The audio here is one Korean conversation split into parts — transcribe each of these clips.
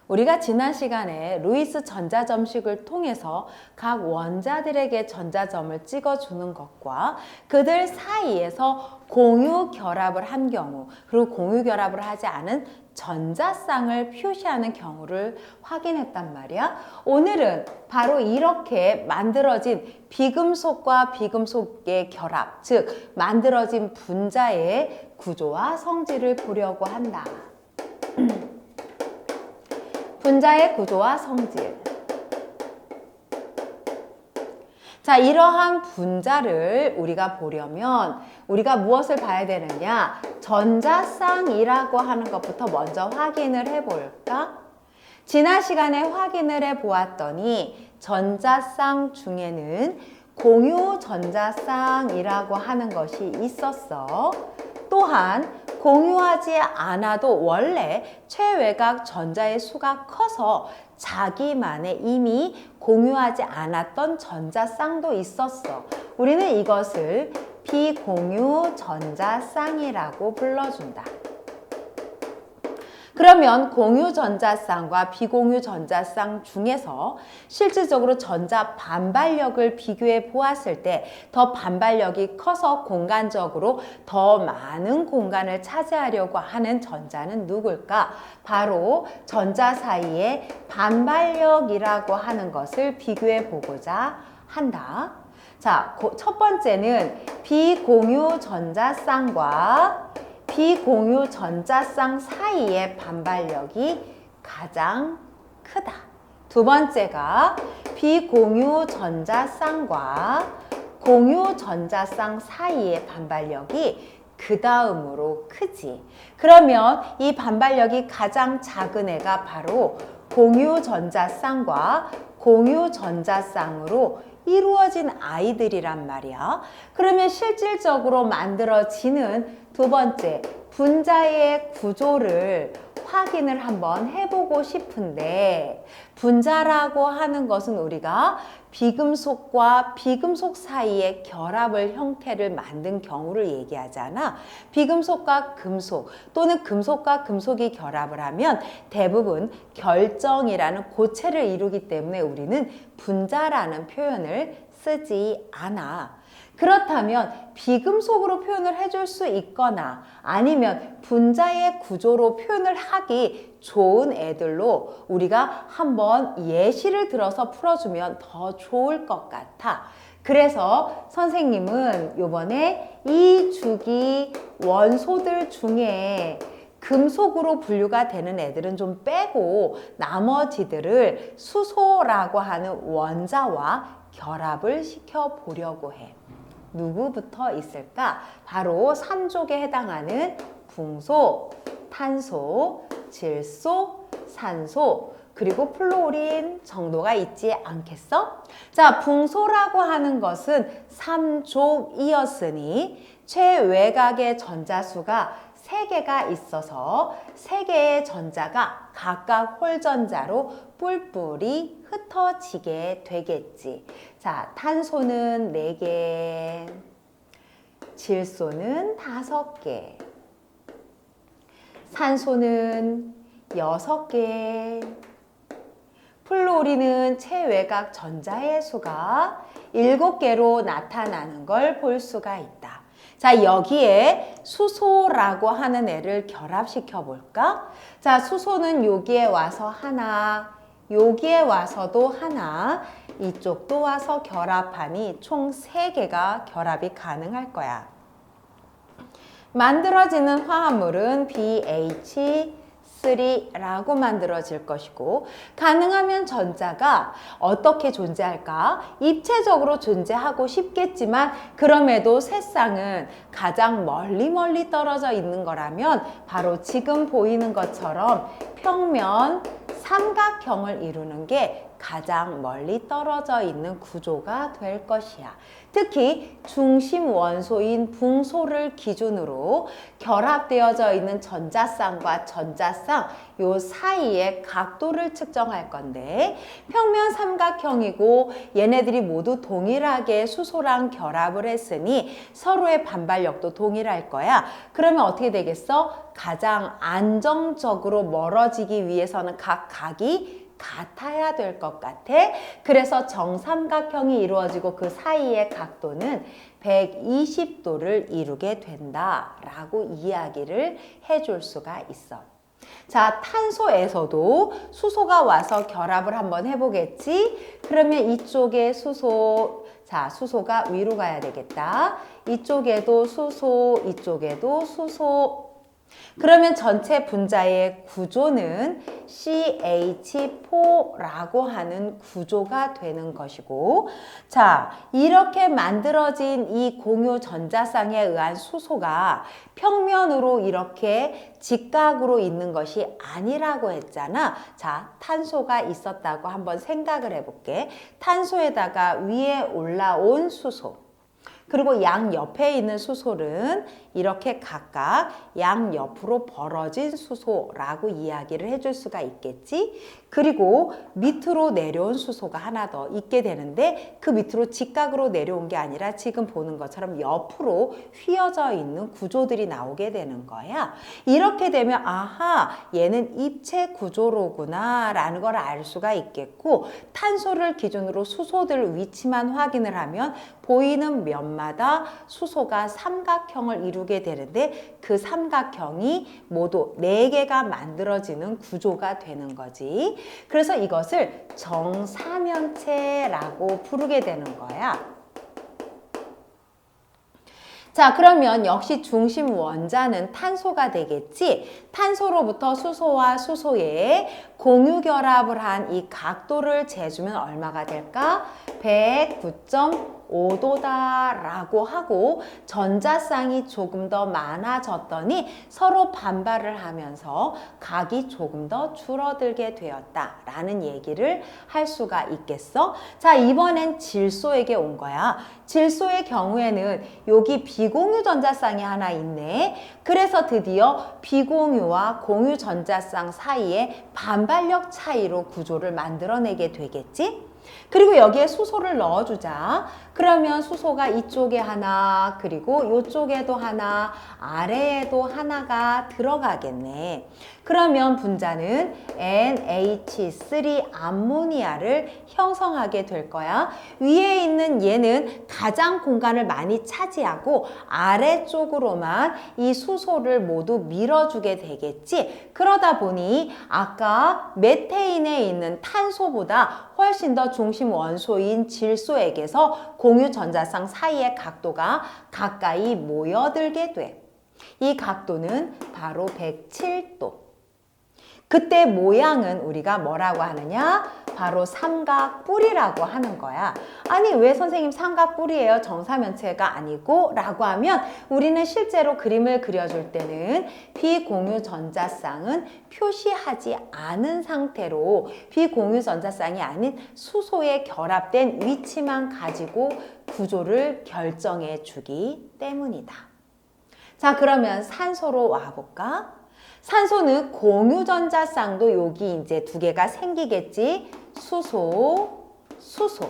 우리가 지난 시간에 루이스 전자점식을 통해서 각 원자들에게 전자점을 찍어주는 것과 그들 사이에서 공유 결합을 한 경우, 그리고 공유 결합을 하지 않은 전자쌍을 표시하는 경우를 확인했단 말이야. 오늘은 바로 이렇게 만들어진 비금속과 비금속의 결합, 즉 만들어진 분자의 구조와 성질을 보려고 한다. 분자의 구조와 성질. 자, 이러한 분자를 우리가 보려면 우리가 무엇을 봐야 되느냐? 전자쌍이라고 하는 것부터 먼저 확인을 해볼까? 지난 시간에 확인을 해보았더니 전자쌍 중에는 공유 전자쌍이라고 하는 것이 있었어. 또한 공유하지 않아도 원래 최외곽 전자의 수가 커서 자기만의 이미 공유하지 않았던 전자쌍도 있었어. 우리는 이것을 비공유 전자쌍이라고 불러준다. 그러면 공유 전자쌍과 비공유 전자쌍 중에서 실질적으로 전자 반발력을 비교해 보았을 때 더 반발력이 커서 공간적으로 더 많은 공간을 차지하려고 하는 전자는 누굴까? 바로 전자 사이의 반발력이라고 하는 것을 비교해 보고자 한다. 자, 첫 번째는 비공유 전자쌍과 비공유 전자쌍 사이의 반발력이 가장 크다. 두 번째가 비공유 전자쌍과 공유 전자쌍 사이의 반발력이 그 다음으로 크지. 그러면 이 반발력이 가장 작은 애가 바로 공유 전자쌍과 공유 전자쌍으로 이루어진 아이들이란 말이야. 그러면 실질적으로 만들어지는 두 번째 분자의 구조를 확인을 한번 해보고 싶은데, 분자라고 하는 것은 우리가 비금속과 비금속 사이의 결합을 형태를 만든 경우를 얘기하잖아. 비금속과 금속 또는 금속과 금속이 결합을 하면 대부분 결정이라는 고체를 이루기 때문에 우리는 분자라는 표현을 쓰지 않아. 그렇다면 비금속으로 표현을 해줄 수 있거나 아니면 분자의 구조로 표현을 하기 좋은 애들로 우리가 한번 예시를 들어서 풀어주면 더 좋을 것 같아. 그래서 선생님은 이번에 이 주기 원소들 중에 금속으로 분류가 되는 애들은 좀 빼고 나머지들을 수소라고 하는 원자와 결합을 시켜보려고 해. 누구부터 있을까? 바로 3족에 해당하는 붕소, 탄소, 질소, 산소, 그리고 플로린 정도가 있지 않겠어? 자, 붕소라고 하는 것은 3족이었으니 최외곽의 전자수가 3개가 있어서 3개의 전자가 각각 홀전자로 뿔뿔이 흩어지게 되겠지. 자, 탄소는 4개, 질소는 5개, 산소는 6개, 플로린은 최외곽 전자의 수가 7개로 나타나는 걸 볼 수가 있다. 자, 여기에 수소라고 하는 애를 결합시켜 볼까? 자, 수소는 여기에 와서 하나, 여기에 와서도 하나, 이쪽도 와서 결합하니 총 3개가 결합이 가능할 거야. 만들어지는 화합물은 BH3라고 만들어질 것이고, 가능하면 전자가 어떻게 존재할까? 입체적으로 존재하고 싶겠지만 그럼에도 세상은 가장 멀리 떨어져 있는 거라면 바로 지금 보이는 것처럼 평면 삼각형을 이루는 게 가장 멀리 떨어져 있는 구조가 될 것이야. 특히 중심 원소인 붕소를 기준으로 결합되어져 있는 전자쌍과 전자쌍 요 사이의 각도를 측정할 건데 평면 삼각형이고 얘네들이 모두 동일하게 수소랑 결합을 했으니 서로의 반발력도 동일할 거야. 그러면 어떻게 되겠어? 가장 안정적으로 멀어지기 위해서는 각 각이 같아야 될 것 같아. 그래서 정삼각형이 이루어지고 그 사이의 각도는 120도를 이루게 된다라고 이야기를 해줄 수가 있어. 자, 탄소에서도 수소가 와서 결합을 한번 해보겠지? 그러면 이쪽에 수소, 자, 수소가 위로 가야 되겠다. 이쪽에도 수소, 이쪽에도 수소. 그러면 전체 분자의 구조는 CH4라고 하는 구조가 되는 것이고, 자, 이렇게 만들어진 이 공유 전자쌍에 의한 수소가 평면으로 이렇게 직각으로 있는 것이 아니라고 했잖아. 자, 탄소가 있었다고 한번 생각을 해볼게. 탄소에다가 위에 올라온 수소. 그리고 양옆에 있는 수소는 이렇게 각각 양옆으로 벌어진 수소라고 이야기를 해줄 수가 있겠지. 그리고 밑으로 내려온 수소가 하나 더 있게 되는데 그 밑으로 직각으로 내려온 게 아니라 지금 보는 것처럼 옆으로 휘어져 있는 구조들이 나오게 되는 거야. 이렇게 되면 아하, 얘는 입체 구조로구나 라는 걸 알 수가 있겠고, 탄소를 기준으로 수소들 위치만 확인을 하면 보이는 면마다 수소가 삼각형을 이루게 되는데 그 삼각형이 모두 4개가 만들어지는 구조가 되는 거지. 그래서 이것을 정사면체라고 부르게 되는 거야. 자, 그러면 역시 중심 원자는 탄소가 되겠지. 탄소로부터 수소와 수소의 공유 결합을 한 이 각도를 재주면 얼마가 될까? 109.5도다라고 하고 전자쌍이 조금 더 많아졌더니 서로 반발을 하면서 각이 조금 더 줄어들게 되었다라는 얘기를 할 수가 있겠어. 자, 이번엔 질소에게 온 거야. 질소의 경우에는 여기 비공유 전자쌍이 하나 있네. 그래서 드디어 비공유와 공유 전자쌍 사이에 반발력 차이로 구조를 만들어내게 되겠지? 그리고 여기에 수소를 넣어주자. 그러면 수소가 이쪽에 하나, 그리고 이쪽에도 하나, 아래에도 하나가 들어가겠네. 그러면 분자는 NH3 암모니아를 형성하게 될 거야. 위에 있는 얘는 가장 공간을 많이 차지하고 아래쪽으로만 이 수소를 모두 밀어주게 되겠지. 그러다 보니 아까 메테인에 있는 탄소보다 훨씬 더 중심 원소인 질소에게서 공유 전자쌍 사이의 각도가 가까이 모여들게 돼. 이 각도는 바로 107도. 그때 모양은 우리가 뭐라고 하느냐? 바로 삼각뿔이라고 하는 거야. 아니, 왜 선생님 삼각뿔이에요? 정사면체가 아니고? 라고 하면 우리는 실제로 그림을 그려줄 때는 비공유 전자쌍은 표시하지 않은 상태로 비공유 전자쌍이 아닌 수소에 결합된 위치만 가지고 구조를 결정해 주기 때문이다. 자, 그러면 산소로 와볼까? 산소는 공유 전자쌍도 여기 이제 2개가 생기겠지. 수소, 수소.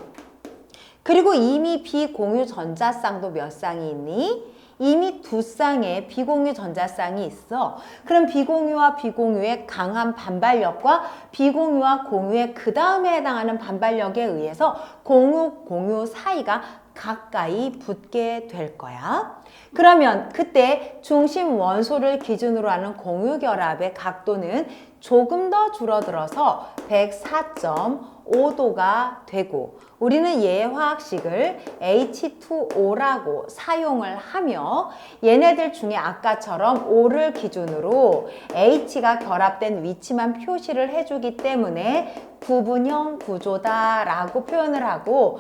그리고 이미 비공유 전자쌍도 몇 쌍이 있니? 이미 2쌍의 비공유 전자쌍이 있어. 그럼 비공유와 비공유의 강한 반발력과 비공유와 공유의 그 다음에 해당하는 반발력에 의해서 공유 사이가 가까이 붙게 될 거야. 그러면 그때 중심 원소를 기준으로 하는 공유 결합의 각도는 조금 더 줄어들어서 104.5도가 되고 우리는 얘의 화학식을 H2O라고 사용을 하며 얘네들 중에 아까처럼 O를 기준으로 H가 결합된 위치만 표시를 해주기 때문에 구분형 구조다라고 표현을 하고,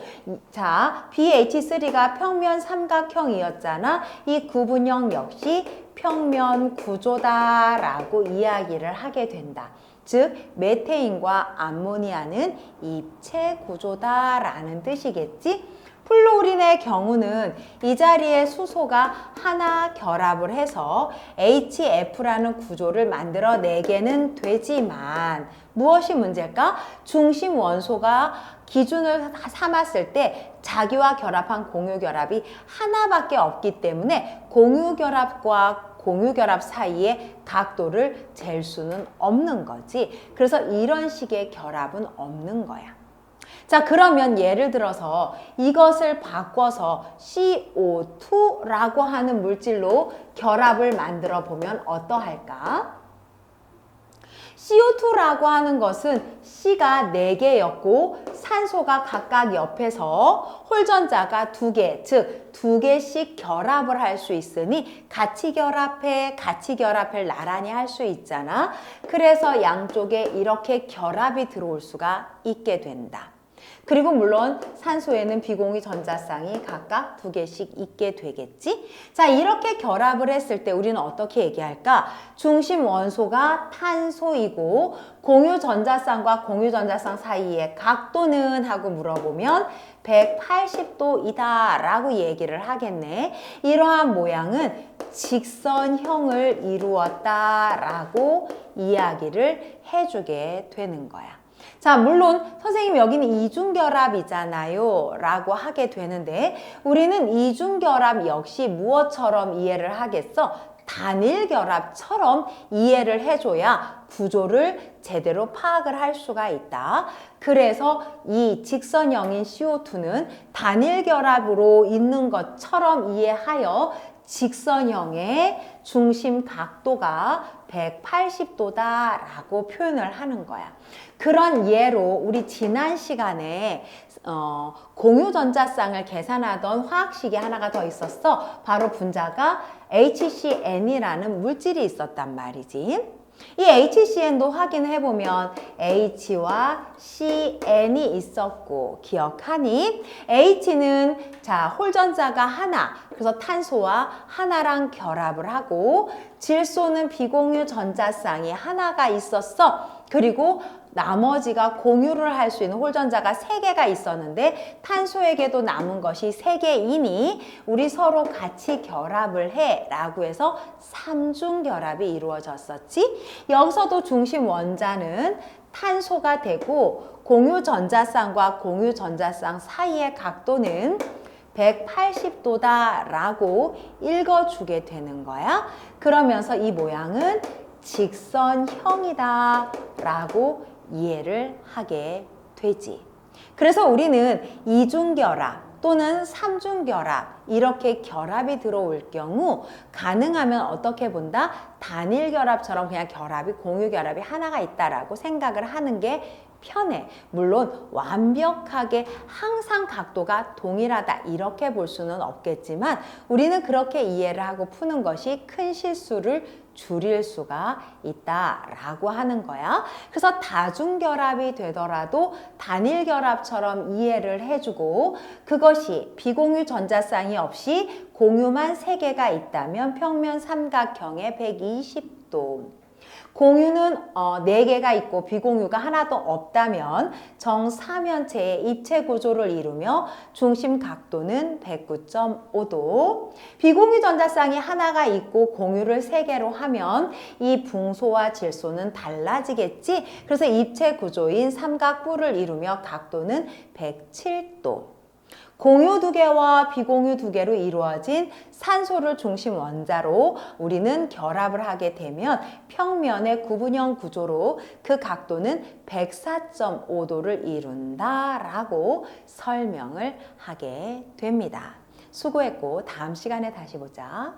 자, BH3가 평면 삼각형이었잖아. 이 구분형 역시 평면 구조다라고 이야기를 하게 된다. 즉 메테인과 암모니아는 입체 구조다라는 뜻이겠지? 플루오린의 경우는 이 자리에 수소가 하나 결합을 해서 HF라는 구조를 만들어내게는 되지만 무엇이 문제일까? 중심 원소가 기준을 삼았을 때 자기와 결합한 공유결합이 하나밖에 없기 때문에 공유결합과 공유결합 사이에 각도를 잴 수는 없는 거지. 그래서 이런 식의 결합은 없는 거야. 자, 그러면 예를 들어서 이것을 바꿔서 CO2라고 하는 물질로 결합을 만들어 보면 어떠할까? CO2라고 하는 것은 C가 4개였고 산소가 각각 옆에서 홀전자가 2개, 즉 2개씩 결합을 할 수 있으니 같이 결합을 나란히 할 수 있잖아. 그래서 양쪽에 이렇게 결합이 들어올 수가 있게 된다. 그리고 물론 산소에는 비공유 전자쌍이 각각 2개씩 있게 되겠지? 자, 이렇게 결합을 했을 때 우리는 어떻게 얘기할까? 중심 원소가 탄소이고 공유 전자쌍과 공유 전자쌍 사이의 각도는 하고 물어보면 180도이다 라고 얘기를 하겠네. 이러한 모양은 직선형을 이루었다 라고 이야기를 해주게 되는 거야. 자, 물론 선생님 여기는 이중결합이잖아요 라고 하게 되는데 우리는 이중결합 역시 무엇처럼 이해를 하겠어? 단일결합처럼 이해를 해줘야 구조를 제대로 파악을 할 수가 있다. 그래서 이 직선형인 CO2는 단일결합으로 있는 것처럼 이해하여 직선형의 중심 각도가 180도다 라고 표현을 하는 거야. 그런 예로 우리 지난 시간에 공유전자쌍을 계산하던 화학식이 하나가 더 있었어. 바로 분자가 HCn이라는 물질이 있었단 말이지. 이 HCn도 확인해보면 H와 Cn이 있었고 기억하니? H는 자 홀전자가 하나, 그래서 탄소와 하나랑 결합을 하고 질소는 비공유 전자쌍이 하나가 있었어. 그리고 나머지가 공유를 할 수 있는 홀전자가 3개가 있었는데 탄소에게도 남은 것이 3개이니 우리 서로 같이 결합을 해 라고 해서 3중 결합이 이루어졌었지. 여기서도 중심 원자는 탄소가 되고 공유 전자쌍과 공유 전자쌍 사이의 각도는 180도다 라고 읽어주게 되는 거야. 그러면서 이 모양은 직선형이다 라고 이해를 하게 되지. 그래서 우리는 이중결합 또는 삼중결합 이렇게 결합이 들어올 경우 가능하면 어떻게 본다? 단일결합처럼 그냥 결합이 공유결합이 하나가 있다라고 생각을 하는 게 편해. 물론 완벽하게 항상 각도가 동일하다 이렇게 볼 수는 없겠지만 우리는 그렇게 이해를 하고 푸는 것이 큰 실수를 줄일 수가 있다라고 하는 거야. 그래서 다중결합이 되더라도 단일결합처럼 이해를 해주고 그것이 비공유 전자쌍이 없이 공유만 3개가 있다면 평면 삼각형의 120도. 공유는 4개가 있고 비공유가 하나도 없다면 정사면체의 입체 구조를 이루며 중심 각도는 109.5도. 비공유 전자쌍이 하나가 있고 공유를 3개로 하면 이 붕소와 질소는 달라지겠지. 그래서 입체 구조인 삼각부를 이루며 각도는 107도. 공유 2개와 비공유 2개로 이루어진 산소를 중심 원자로 우리는 결합을 하게 되면 평면의 구분형 구조로 그 각도는 104.5도를 이룬다라고 설명을 하게 됩니다. 수고했고 다음 시간에 다시 보자.